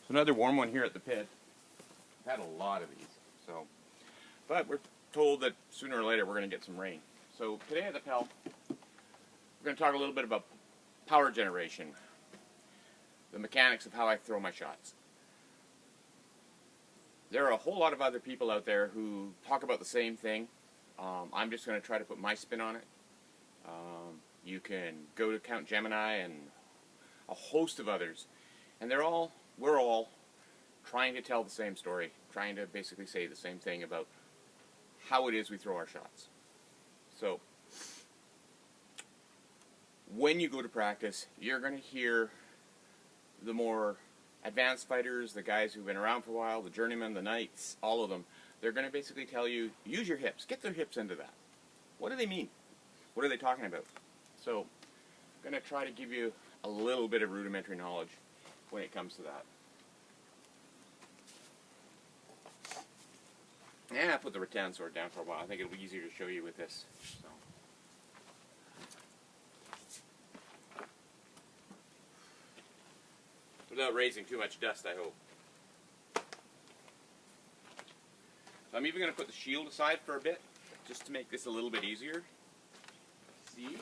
Another warm one here at the pit. I've had a lot of these, but we're told that sooner or later we're going to get some rain. So today at the Pell, we're going to talk a little bit about power generation, the mechanics of how I throw my shots. There are a whole lot of other people out there who talk about the same thing. I'm just going to try to put my spin on it. You can go to Count Gemini and a host of others, and we're all trying to tell the same story, trying to basically say the same thing about how it is we throw our shots. So, when you go to practice, you're going to hear the more advanced fighters, the guys who've been around for a while, the journeymen, the knights, all of them, they're going to basically tell you, use your hips, get their hips into that. What do they mean? What are they talking about? So, I'm going to try to give you a little bit of rudimentary knowledge when it comes to that. And I put the rattan sword down for a while. I think it'll be easier to show you with this. So. Without raising too much dust, I hope. So I'm even going to put the shield aside for a bit, just to make this a little bit easier. See?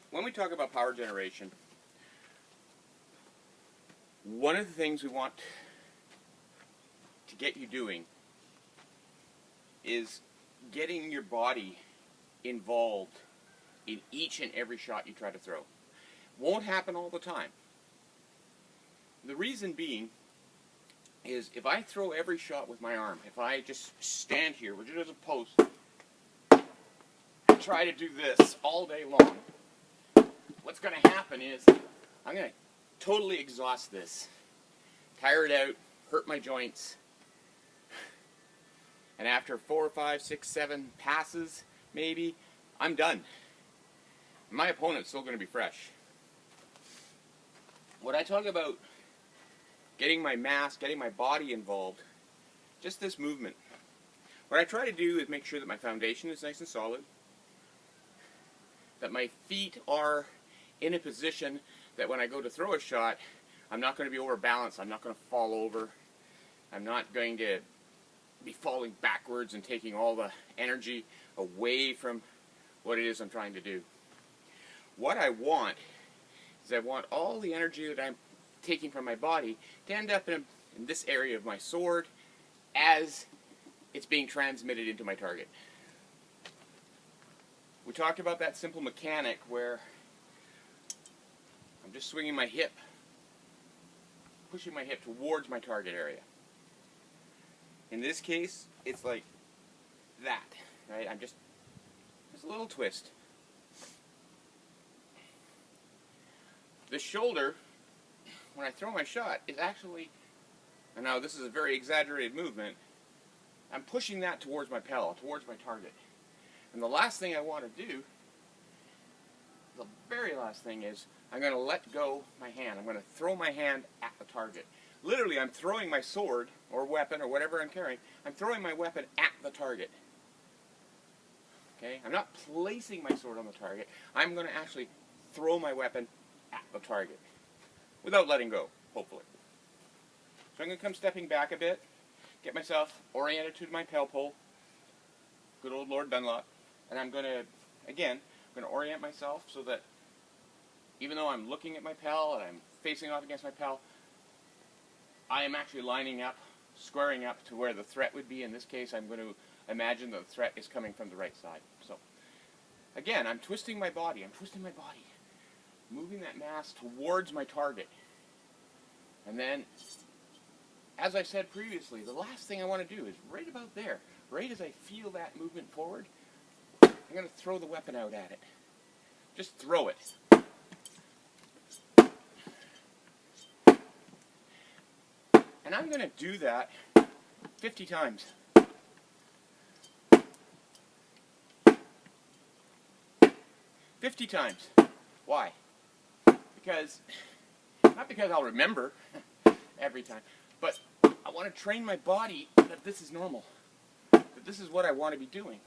When we talk about power generation, one of the things we want to get you doing is getting your body involved in each and every shot you try to throw. Won't happen all the time. The reason being is if I throw every shot with my arm, if I just stand here, which is a post, and try to do this all day long, what's going to happen is I'm going to totally exhaust this, tire it out, hurt my joints, and after 4, 5, 6, 7 passes, maybe, I'm done. My opponent's still going to be fresh. When I talk about getting my mass, getting my body involved, just this movement, what I try to do is make sure that my foundation is nice and solid, that my feet are in a position that when I go to throw a shot, I'm not going to be overbalanced, I'm not going to fall over, I'm not going to be falling backwards and taking all the energy away from what it is I'm trying to do. What I want is I want all the energy that I'm taking from my body to end up in this area of my sword as it's being transmitted into my target. We talked about that simple mechanic where I'm just swinging my hip, pushing my hip towards my target area. In this case, it's like that, right? I'm just a little twist. The shoulder, when I throw my shot, is actually, and now this is a very exaggerated movement, I'm pushing that towards my pellet, towards my target. And the last thing I want to do, the very last thing is, I'm going to let go my hand. I'm going to throw my hand at the target. Literally, I'm throwing my sword, or weapon, or whatever I'm carrying, I'm throwing my weapon at the target. Okay? I'm not placing my sword on the target. I'm going to actually throw my weapon at the target. Without letting go, hopefully. So I'm going to come stepping back a bit, get myself oriented to my Pell pole, good old Lord Dunlop, and I'm going to, again, I'm going to orient myself so that even though I'm looking at my Pell and I'm facing off against my Pell, I am actually lining up, squaring up to where the threat would be. In this case, I'm going to imagine the threat is coming from the right side. So, again, I'm twisting my body, moving that mass towards my target. And then, as I said previously, the last thing I want to do is right about there, right as I feel that movement forward, I'm going to throw the weapon out at it. Just throw it. And I'm going to do that 50 times. Why? Because, not because I'll remember every time, but I want to train my body that this is normal. That this is what I want to be doing,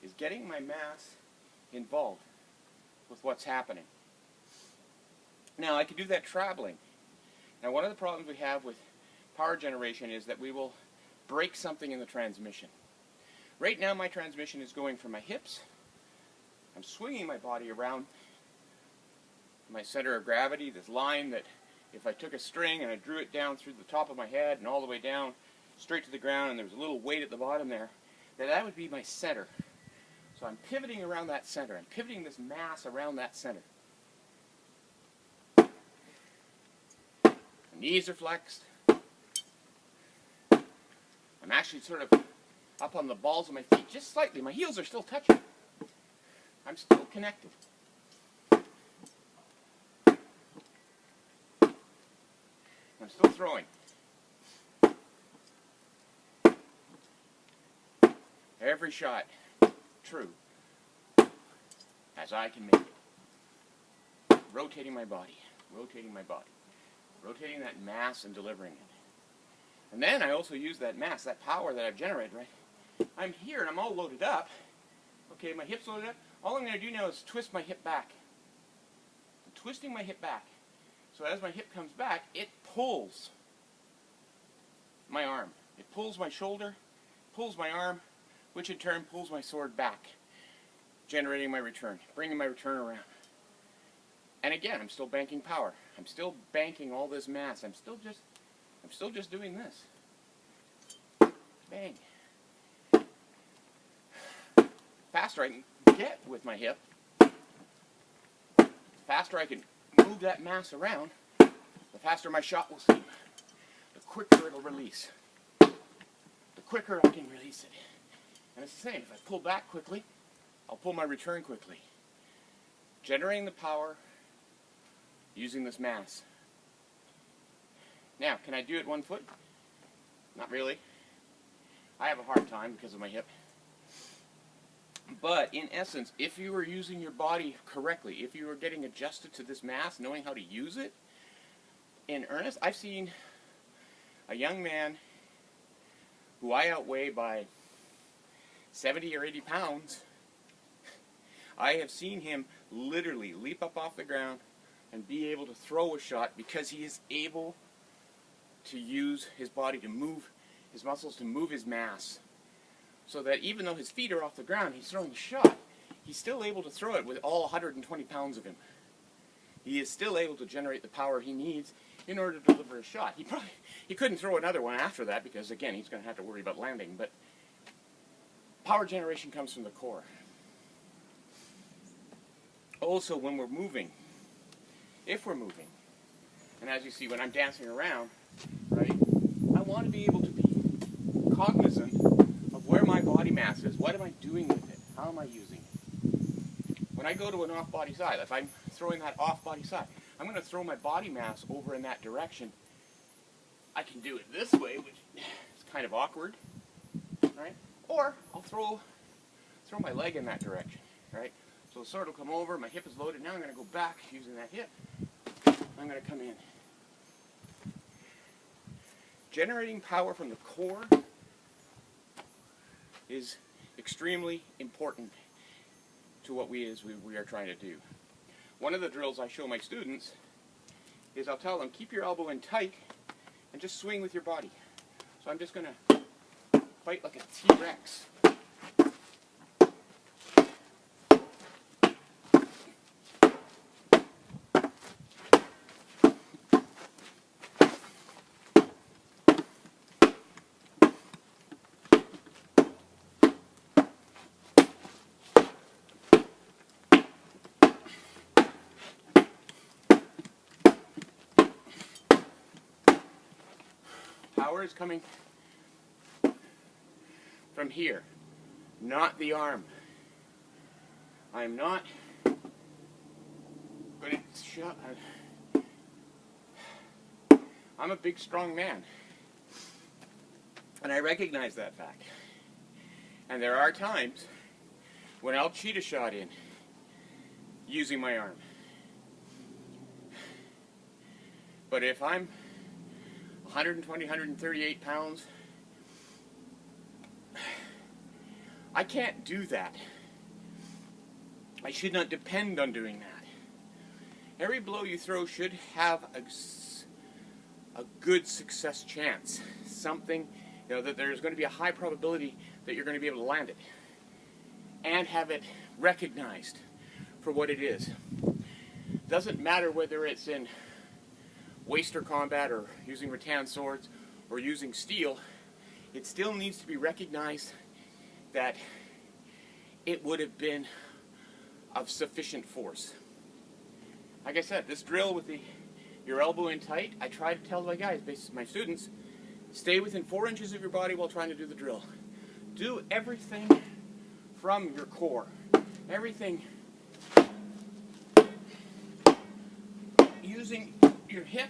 is getting my mass involved with what's happening. Now, I could do that traveling. Now, one of the problems we have with power generation is that we will break something in the transmission. Right now, my transmission is going from my hips. I'm swinging my body around my center of gravity, this line that if I took a string and I drew it down through the top of my head and all the way down straight to the ground, and there was a little weight at the bottom there, that would be my center. So I'm pivoting around that center. I'm pivoting this mass around that center. My knees are flexed. I'm actually sort of up on the balls of my feet just slightly. My heels are still touching. I'm still connected. I'm still throwing. Every shot true as I can make it. Rotating my body, rotating my body, rotating that mass and delivering it. And then I also use that mass, that power that I've generated, right? I'm here and I'm all loaded up. Okay, my hip's loaded up. All I'm going to do now is twist my hip back. I'm twisting my hip back. So as my hip comes back, it pulls my arm. It pulls my shoulder, pulls my arm, which in turn pulls my sword back, generating my return, bringing my return around. And again, I'm still banking power. I'm still banking all this mass. I'm still just doing this. Bang. Faster I can get with my hip, faster I can move that mass around, the faster my shot will seem. The quicker it'll release. The quicker I can release it. And it's the same. If I pull back quickly, I'll pull my return quickly. Generating the power using this mass. Now, can I do it 1 foot? Not really. I have a hard time because of my hip. But in essence, if you were using your body correctly, if you were getting adjusted to this mass, knowing how to use it in earnest, I've seen a young man who I outweigh by 70 or 80 pounds. I have seen him literally leap up off the ground and be able to throw a shot because he is able to use his body to move his muscles, to move his mass. So that even though his feet are off the ground, he's throwing a shot, he's still able to throw it with all 120 pounds of him. He is still able to generate the power he needs in order to deliver a shot. He couldn't throw another one after that because, again, he's going to have to worry about landing. But power generation comes from the core. Also, when we're moving, if we're moving, and as you see when I'm dancing around, right, I want to be able to be cognizant of where my body mass is. What am I doing with it? How am I using it? When I go to an off-body side, if I'm throwing that off-body side, I'm going to throw my body mass over in that direction. I can do it this way, which is kind of awkward, right? Or I'll throw my leg in that direction, right? So the sword will come over, my hip is loaded, now I'm going to go back using that hip. I'm going to come in. Generating power from the core is extremely important to what we are trying to do. One of the drills I show my students is I'll tell them, keep your elbow in tight and just swing with your body. So I'm just going to fight like a T-Rex. Power is coming from here, not the arm. I'm not going to shut. I'm a big, strong man, and I recognize that fact. And there are times when I'll cheat a shot in using my arm. But if I'm 120, 138 pounds, I can't do that. I should not depend on doing that. Every blow you throw should have a good success chance. Something, that there's going to be a high probability that you're going to be able to land it. And have it recognized for what it is. Doesn't matter whether it's in waster combat or using rattan swords or using steel, it still needs to be recognized that it would have been of sufficient force. Like I said, this drill with your elbow in tight, I try to tell my guys, my students, stay within 4 inches of your body while trying to do the drill. Do everything from your core. Everything using your hip.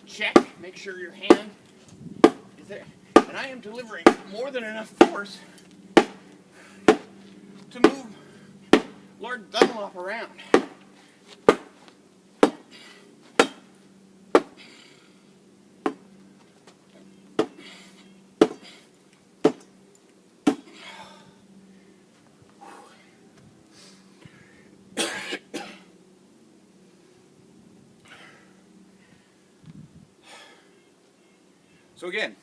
Check, make sure your hand is there. And I am delivering more than enough force to move Lord Dunlop around. So again,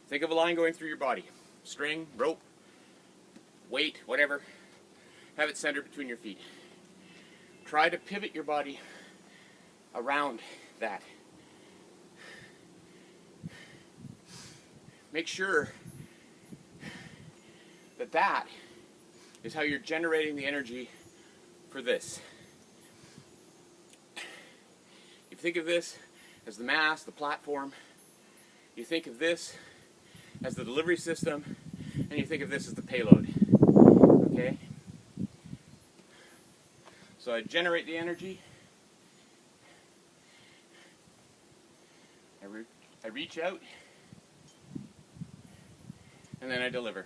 think of a line going through your body. String, rope, weight, whatever. Have it centered between your feet. Try to pivot your body around that. Make sure that that is how you're generating the energy for this. You think of this as the mass, the platform. You think of this as the delivery system, and you think of this as the payload. Okay? So I generate the energy. I reach out, and then I deliver.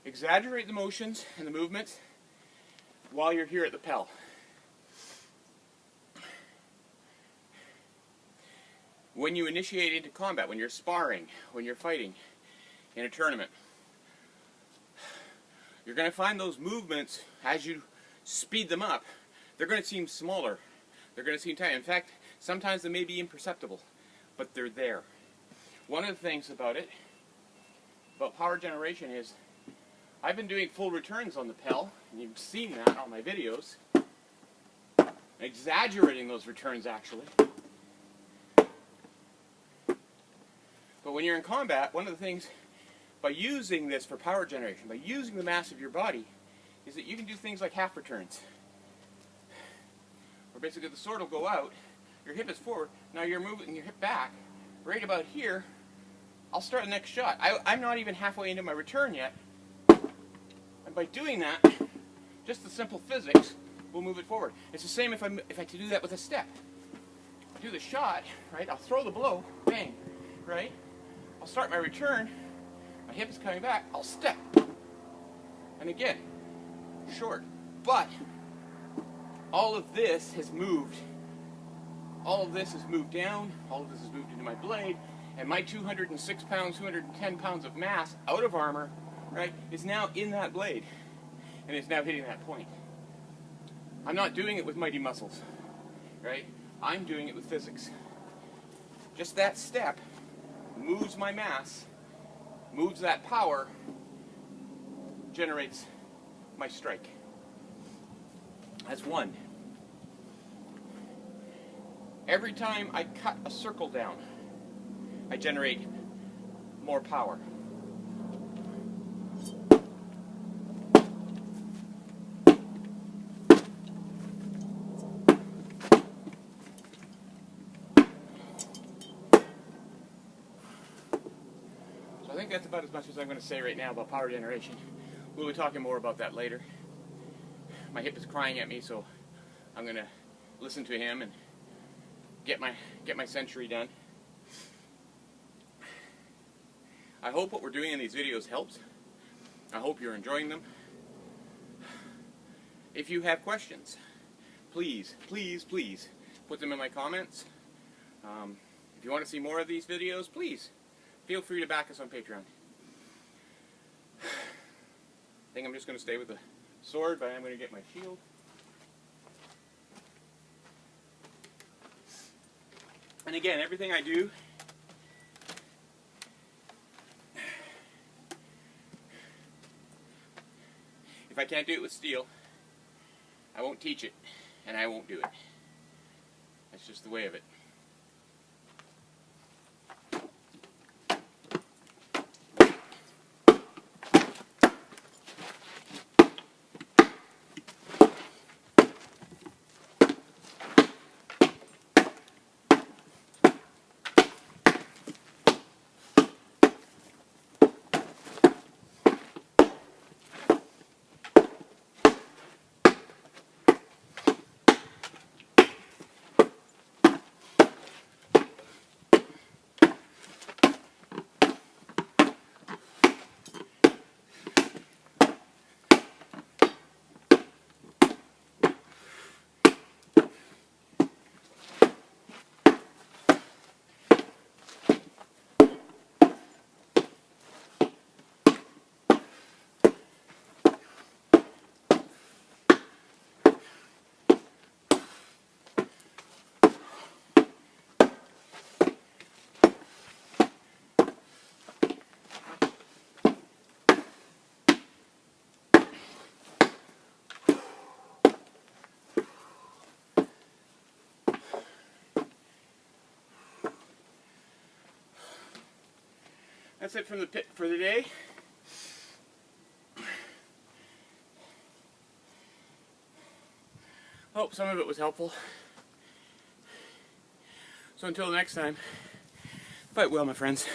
Exaggerate the motions and the movements while you're here at the Pell. When you initiate into combat, when you're sparring, when you're fighting in a tournament, you're going to find those movements, as you speed them up, they're going to seem smaller. They're going to seem tiny. In fact, sometimes they may be imperceptible, but they're there. One of the things about power generation is, I've been doing full returns on the Pell, and you've seen that on my videos. Exaggerating those returns, actually. But when you're in combat, one of the things, by using this for power generation, by using the mass of your body, is that you can do things like half returns. Where basically the sword will go out, your hip is forward, now you're moving your hip back, right about here, I'll start the next shot. I'm not even halfway into my return yet. And by doing that, just the simple physics will move it forward. It's the same if I do that with a step. I do the shot, right? I'll throw the blow, bang, right? I'll start my return, my hip is coming back, I'll step. And again, short. But all of this has moved. All of this has moved down, all of this has moved into my blade, and my 206 pounds, 210 pounds of mass out of armor, right, is now in that blade, and it's now hitting that point. I'm not doing it with mighty muscles, right? I'm doing it with physics. Just that step moves my mass, moves that power, generates my strike. That's one. Every time I cut a circle down, I generate more power. So I think that's about as much as I'm going to say right now about power generation. We'll be talking more about that later. My hip is crying at me, so I'm going to listen to him and get my century done. I hope what we're doing in these videos helps. I hope you're enjoying them. If you have questions, please, please, please put them in my comments. If you want to see more of these videos, please feel free to back us on Patreon. I think I'm just going to stay with the sword, but I'm going to get my shield. And again, everything I do, if I can't do it with steel, I won't teach it, and I won't do it. That's just the way of it. That's it from the pit for the day. Hope some of it was helpful. So until next time, fight well, my friends.